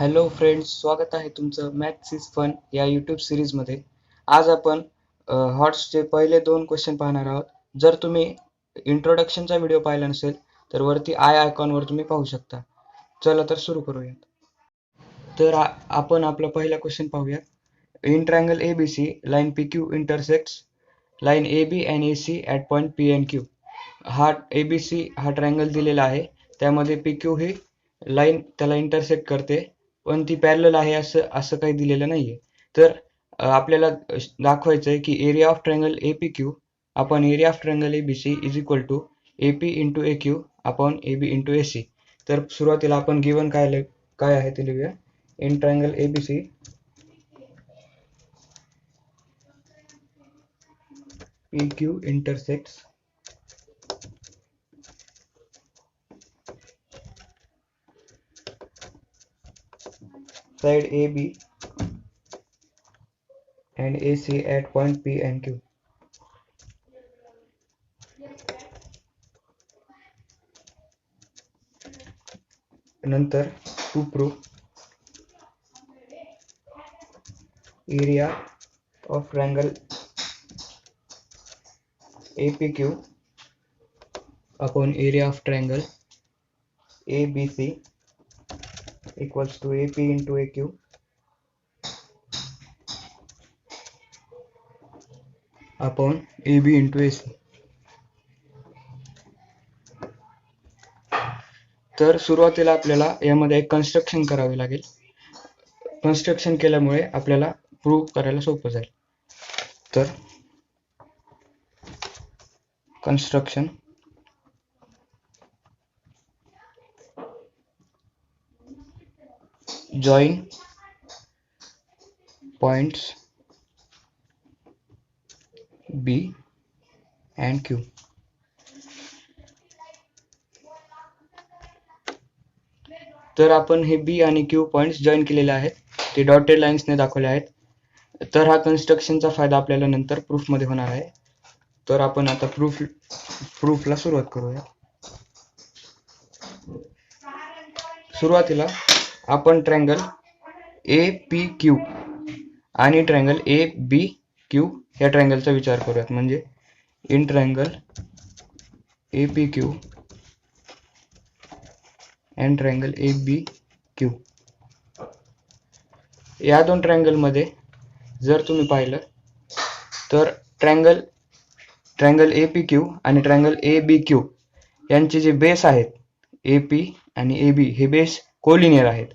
Hello friends, स्वागत आहे तुमचं मॅथ्स इज फन या यूट्यूब सिरीजमध्ये. आज आपण हॉट्सचे पहिले 2 क्वेश्चन पाहणार आहोत. जर तुम्ही इंट्रोडक्शनचा व्हिडिओ पाहिला नसेल तर वरती आय आयकॉनवर तुम्ही पाहू शकता. चला तर सुरू करूयात. तर आपण आपला पहिला क्वेश्चन पाहूयात. In triangle ABC, line PQ intersects line AB and AC at point P and Q. हा ABC हा ट्रायंगल दिलेला आहे, त्यामध्ये PQ ही लाईन त्याला इंटरसेक्ट करते, पण ती पॅरलल आहे असं काही दिलेलं नाहीये. तर आपल्याला दाखवायचं आहे की area of triangle APQ upon area of triangle ABC is equal to AP into AQ upon AB into AC. तर सुरुवातीला आपण गिवन काय आहे ते लिहूया. In triangle ABC PQ intersects side AB and AC at point P and Q. नंतर to prove area of triangle APQ upon area of triangle ABC equals to AP into AQ upon AB into AC. तर सुरुवातीला आपल्याला यामध्ये एक construction करावे लागेल. Construction केल्यामुळे आपल्याला प्रूव्ह करायला सोपं जाईल. तर construction join points B and Q. तर आपण हे B आणि Q पॉइंट्स जॉईन केलेले आहेत, ते डॉटेड लाईन्सने दाखवले आहेत. तर हा कन्स्ट्रक्शनचा फायदा आपल्याला नंतर प्रूफमध्ये होणार आहे. तर आपण आता प्रूफला सुरुवात करूया. सुरुवातीला आपण ट्रायंगल APQ आणि ट्रायंगल ABQ या ट्रायंगलचा विचार करूयात. म्हणजे in triangle APQ and triangle ABQ या दोन ट्रायंगल मध्ये जर तुम्ही पाहिलं तर ट्रायंगल APQ आणि ट्रायंगल ABQ यांचे जे बेस आहेत AP आणि AB हे बेस कोलिनियर आहेत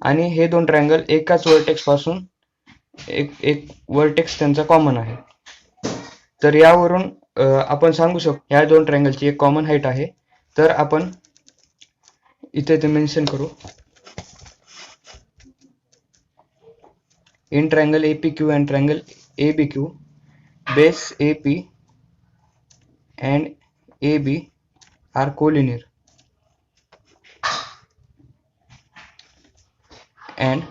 आणि हे दोन ट्रायंगल एकाच वर्टेक्स पासून एक वर्टेक्स त्यांचा कॉमन आहे. तर यावरून आपण सांगू शकतो या दोन ट्रायंगलची एक कॉमन हाईट आहे. तर आपण इथे ते मेन्शन करू. In triangle APQ and triangle ABQ, base AP and AB are collinear and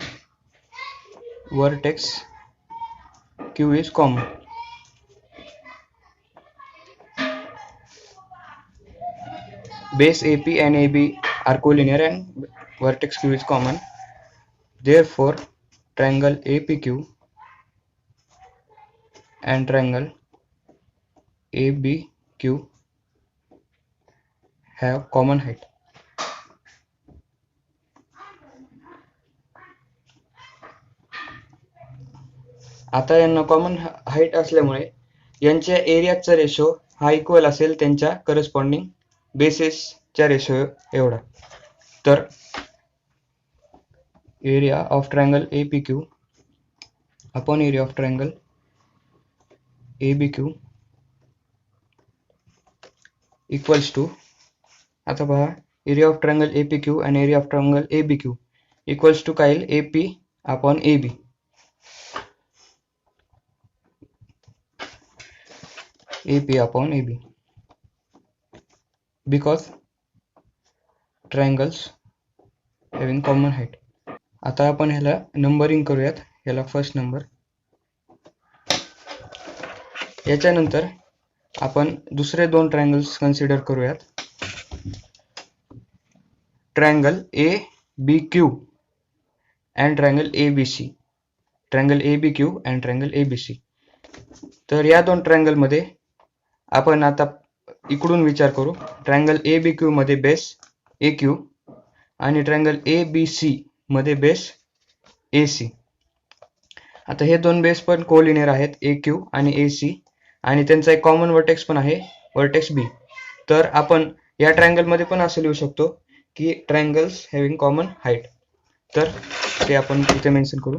vertex Q is common. Base AP and AB are collinear and vertex Q is common. Therefore, triangle APQ and triangle ABQ have common height. आता यांना common height असल्यामुळे यांच्या एरियाचा ratio हा equal असेल त्यांच्या corresponding बेसिसच्या ratio एवढा. तर area of triangle APQ upon area of triangle ABQ equals to, आता पहा, एरिया ऑफ ट्रायंगल APQ आणि area of triangle ABQ equals to काय येईल AP upon AB. AP upon AB because triangles having common height. आता आपण ह्याला numbering करूयात. ह्याला फर्स्ट नंबर. याच्यानंतर आपण दुसरे दोन ट्रायंगल्स कन्सिडर करूयात. Triangle ABQ and triangle ABC, triangle ABQ and triangle ABC. तर या दोन ट्रायंगल मध्ये आपण आता इकडून विचार करू. ट्रायंगल ABQ मध्ये बेस AQ आणि ट्रायंगल ABC मध्ये बेस AC. आता हे दोन बेस पण कोलिनियर आहेत, AQ आणि AC, आणि त्यांचा एक कॉमन व्हर्टेक्स पण आहे, व्हर्टेक्स B. तर आपण या ट्रायंगल मध्ये पण असं लिहू शकतो की ट्रायंगल्स हॅव्हिंग कॉमन हाईट. तर ते आपण इथे मेन्शन करू.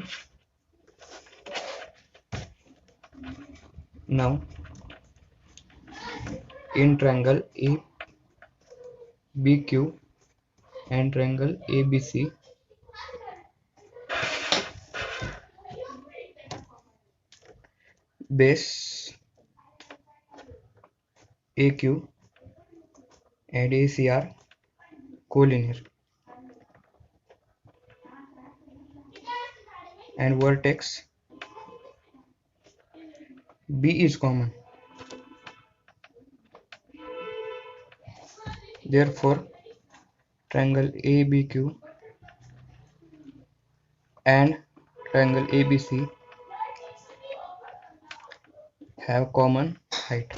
नाव in triangle ABQ and triangle ABC, base AQ and AC are collinear and vertex B is common. Therefore, triangle ABQ and triangle ABC have common height.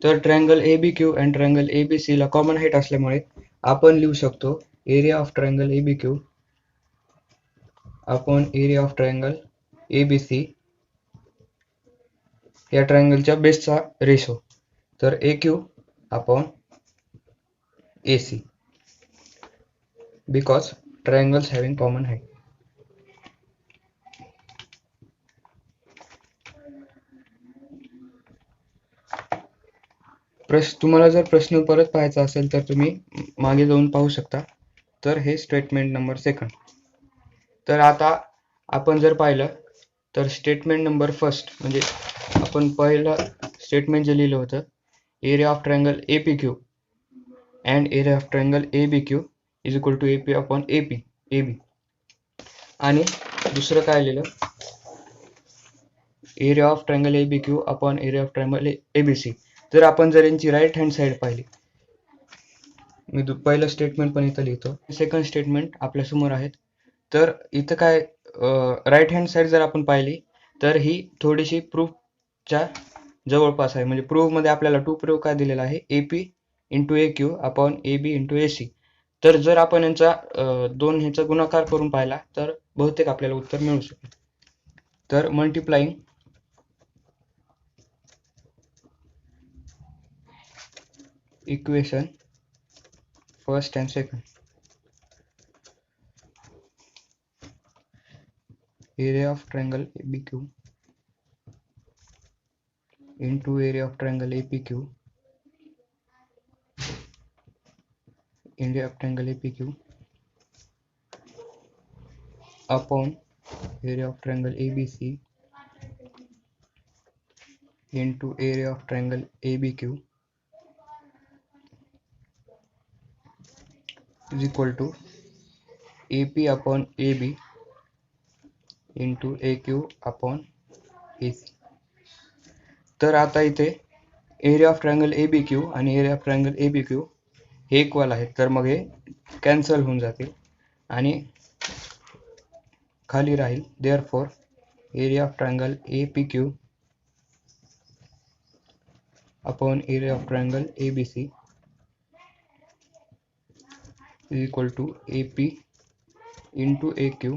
तर triangle ABQ and triangle ABC ला common height असल्यामुळे आपण लिहू शकतो area of triangle ABQ upon area of triangle ABC या ट्रायंगलच्या बेसचा ratio. तर AQ upon AC because triangles having common height. तुम्हाला जर प्रश्न परत पाहायचा असेल तर तुम्ही मागे जाऊन पाहू शकता. तर हे स्टेटमेंट नंबर 2. तर आता आपण जर पाहिलं तर स्टेटमेंट नंबर 1 म्हणजे आपण पहिलं स्टेटमेंट जे लिहिलं होतं, area of triangle APQ and area of triangle ABQ is equal to AP upon AB. आणि दुसरं काय लिहिलं, area of triangle ABQ upon area of triangle ABC. जर आपण जर यांची राईट हँड साइड पाहिली, मी पहिलं स्टेटमेंट पण इथं लिहितो, सेकंड स्टेटमेंट आपल्या समोर आहेत. तर इथं काय राईट हँड साइड जर आपण पाहिली तर ही थोडीशी प्रूफच्या जवळपास आहे. म्हणजे प्रूफ मध्ये आपल्याला टू प्रूफ काय दिलेला आहे, AP into AQ upon AB into AC. तर जर आपण यांचा दोन ह्याचा गुणाकार करून पाहिला तर बहुतेक आपल्याला उत्तर मिळू शकेल. तर multiplying equation first and second, area of triangle ABQ into area of triangle APQ, area of triangle APQ upon area of triangle ABC into area of triangle ABQ is equal to AP upon AB into AQ upon AC. तर आता इथे area of triangle ABQ आणि area of triangle ABQ हे equal आहेत, तर मग हे cancel होऊन जातील आणि खाली राहील. Therefore area of triangle APQ upon area of triangle ABC is equal to AP into AQ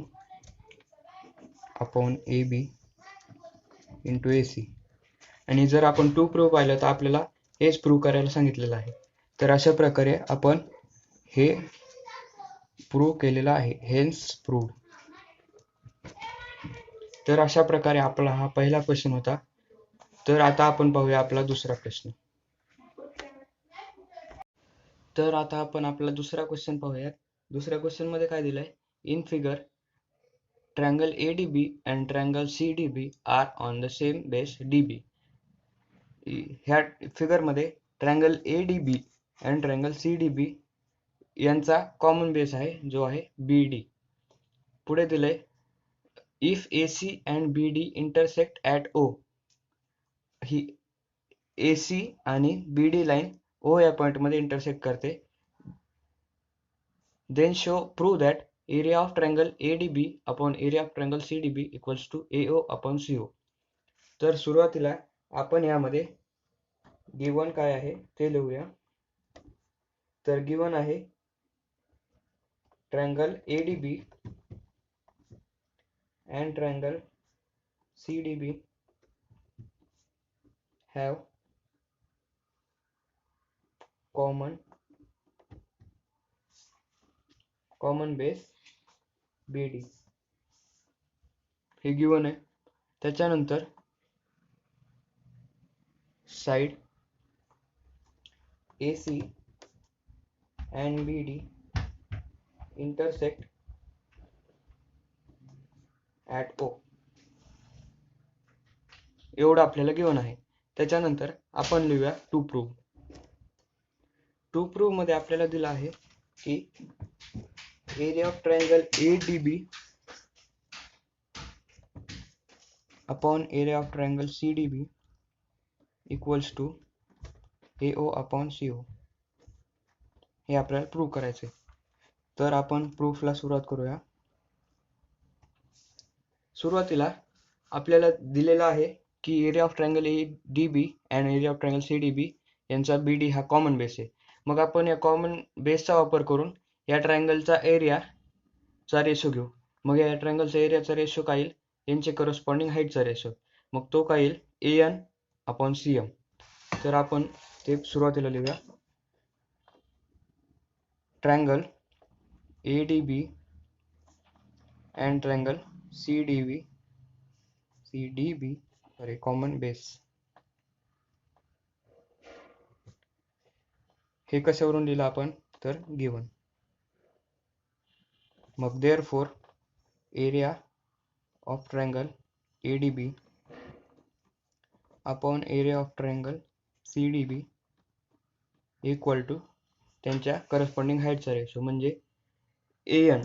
upon AB into AC. आणि जर आपण टू प्रूव्ह पाहिलं तर आपल्याला हेच प्रूव्ह करायला सांगितलेलं आहे. तर अशा प्रकारे आपण हे प्रूव्ह केलेलं आहे, हेन्स प्रूव्ह. तर अशा प्रकारे आपला हा पहिला क्वेश्चन होता. तर आता आपण पाहूया आपला दुसरा प्रश्न. तर आता आपण आपला दुसरा क्वेश्चन पाहूयात. दुसऱ्या क्वेश्चन मध्ये काय दिलंय, in figure triangle ADB and triangle CDB are on the same base DB. ह्या फिगर मध्ये triangle ADB and triangle CDB यांचा कॉमन बेस आहे जो आहे BD. पुढे दिलंय if AC and BD intersect at O ही AC आणि BD लाईन O या पॉइंट मध्ये इंटरसेक्ट करते. Then prove that area of triangle ADB upon area of triangle CDB equals to AO upon CO. तर सुरुवातीला आपण यामध्ये गिवन काय आहे ते लिहूया. तर गिवन आहे triangle ADB and triangle CDB have common base BD. हे गिवन आहे. त्याच्यानंतर side AC and BD intersect at O. एवढं आपल्याला गिवन आहे. त्याच्यानंतर आपण लिहूया टू प्रूव्ह. टू प्रूव्ह मध्ये आपल्याला दिलं आहे की area of triangle ADB upon area of triangle CDB equals to AO upon CO. हे आपल्याला प्रूव्ह करायचे. तर आपण प्रूफला सुरुवात करूया. सुरुवातीला आपल्याला दिलेला आहे की area of triangle ADB and area of triangle CDB यांचा BD हा कॉमन बेस आहे. मग आपण या कॉमन बेसचा वापर करून या ट्रायंगलचा एरियाचा रेशो घेऊ. मग या ट्रायंगलचा एरियाचा रेशो काय येईल, यांचे करस्पॉन्डिंग हाईटचा रेशो. मग तो काय येईल AN अपॉन CM. तर आपण ते सुरुवातीला लिहूया. Triangle ADB and triangle CDB for a common base. हे कशावरून लिहिलं आपण, तर गिवन. मग therefore area of triangle ADB upon area of triangle CDB equal to त्यांच्या करस्पॉन्डिंग हाईटचा रेशो म्हणजे AN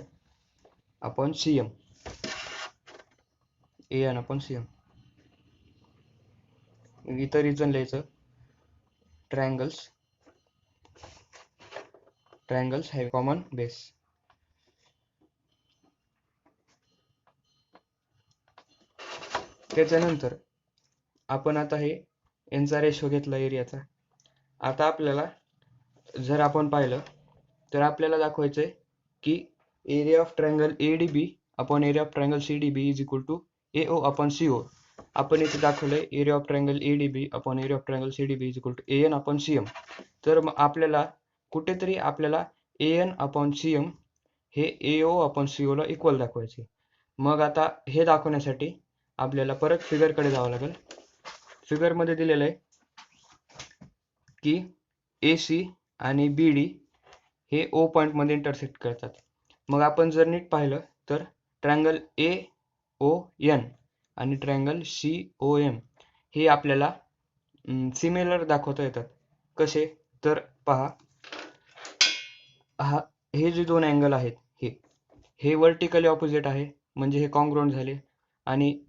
upon CM. AN upon CM. इथं रिजन लिहायचं ट्रायंगल्स हॅव कॉमन बेस. त्याच्यानंतर आपण आता हे यांचा रेशो घेतला एरियाचा. आता आपल्याला जर आपण पाहिलं तर आपल्याला दाखवायचंय की area of triangle ADB upon area of triangle CDB is equal to AO upon CO. आपण इथे दाखवलंय area of triangle ADB upon area of triangle CDB is equal to AN upon CM. तर आपल्याला कुठेतरी आपल्याला AN अपॉन CM हे AO upon CO ला equal दाखवायचे. मग आता हे दाखवण्यासाठी आपल्याला परत फिगर कडे जावं लागेल. फिगर मध्ये दिलेलं आहे की AC आणि BD हे O पॉइंट मध्ये इंटरसेक्ट करतात. मग आपण जर नीट पाहिलं तर ट्रायंगल AON आणि ट्रायंगल COM हे आपल्याला सिमिलर दाखवता येतात. कसे, तर पहा, हे जे दोन अँगल आहेत हे वर्टिकली ऑपोजिट आहे म्हणजे हे कॉन्ग्रुएंट झाले. आणि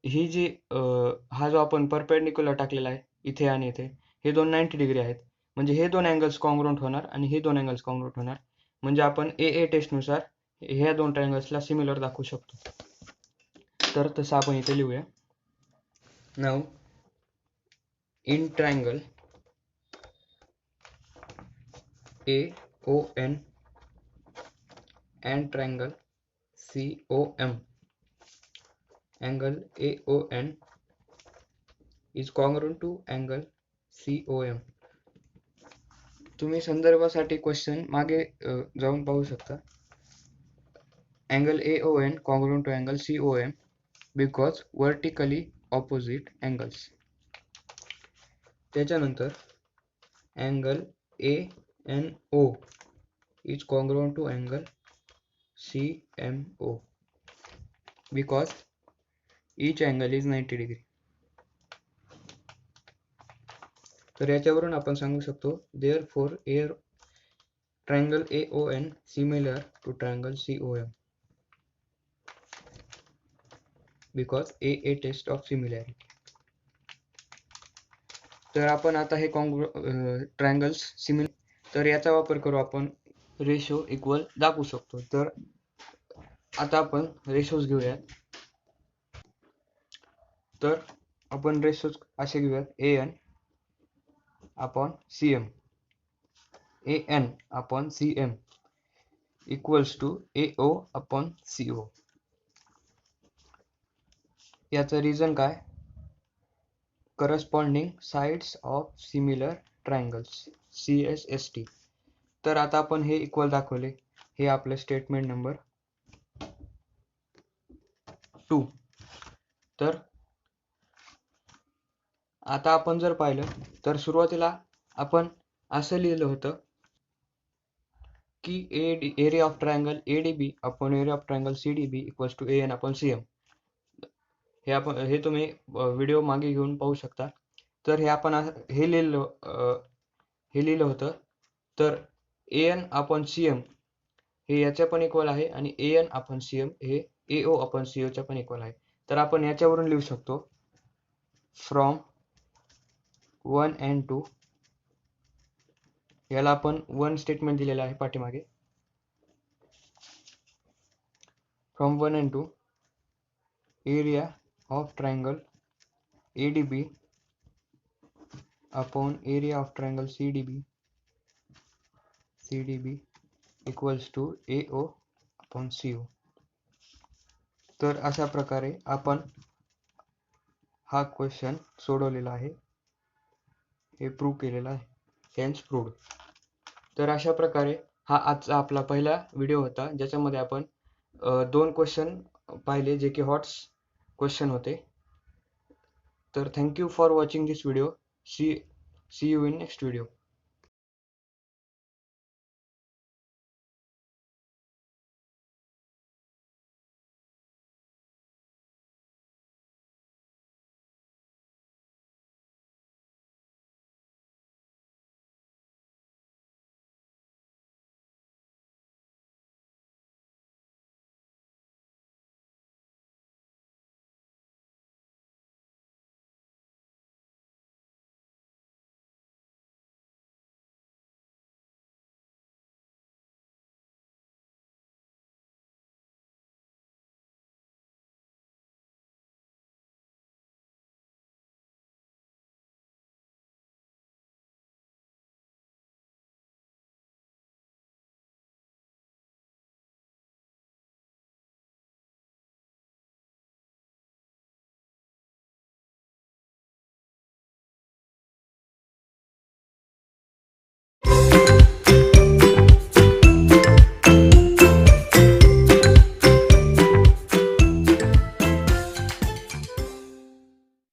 ही जी हा जो आपण परपेंडिक्युलर टाकलेला आहे इथे आणि इथे, हे दोन 90 डिग्री आहेत म्हणजे हे दोन अँगल्स कॉन्ग्रुएंट होणार आणि हे दोन अँगल्स कॉन्ग्रुएंट होणार. म्हणजे आपण AA टेस्ट नुसार ह्या दोन ट्रायंगल्सला सिमिलर दाखवू शकतो. तर तसं आपण इथे लिहूया. Now in triangle AON and triangle COM, angle AON is congruent to angle COM. तुम्ही संदर्भासाठी क्वेश्चन मागे जाऊन पाहू शकता. angle AON congruent to angle COM because vertically opposite angles. त्याच्यानंतर angle ANO is congruent to angle CMO because each angle is 90 degree. तर याच्यावरून आपण सांगू शकतो therefore triangle AON similar to triangle COM because AA test of similarity. तर आपण आता हे ट्रायंगल्स सिमिलर, तर याचा वापर करू आपण रेशो इक्वल दाखवू शकतो. तर आता आपण रेशोज घेऊयात. तर आपण रेशोज असे घेऊयात an upon cm, an upon cm equals to ao upon co. याचं रिझन काय? Corresponding sides of similar triangles, CSST. तर आता आपण हे इक्वल दाखवले. हे आपलं स्टेटमेंट नंबर 2. तर आता आपण जर पाहिलं तर सुरुवातीला आपण असं लिहिलं होतं की area of triangle ADB upon area of triangle CDB equals to AN upon CM. हे तुम्ही व्हिडिओ मागे घेऊन पाहू शकता. तर हे आपण हे लिहिलं होतं. तर AN अपॉन CM हे याच्या पण इक्वल आहे आणि AN अपॉन CM हे AO अपॉन CO च्या पण इक्वल आहे. तर आपण याच्यावरून लिहू शकतो फ्रॉम 1 and 2. याला आपण 1 स्टेटमेंट दिलेलं आहे पाठीमागे. From 1 and 2 area of triangle ADB upon area of triangle CDB equals to AO upon CO. तर अशा प्रकारे आपण हा क्वेश्चन सोडवलेला आहे, हे प्रूव्ह केलेलं आहे. Hence proved. तर अशा प्रकारे हा आजचा आपला पहिला व्हिडिओ होता, ज्याच्यामध्ये आपण 2 क्वेश्चन पाहिले जे की हॉट्स क्वेश्चन होते. तर thank you for watching this video. See you in next video.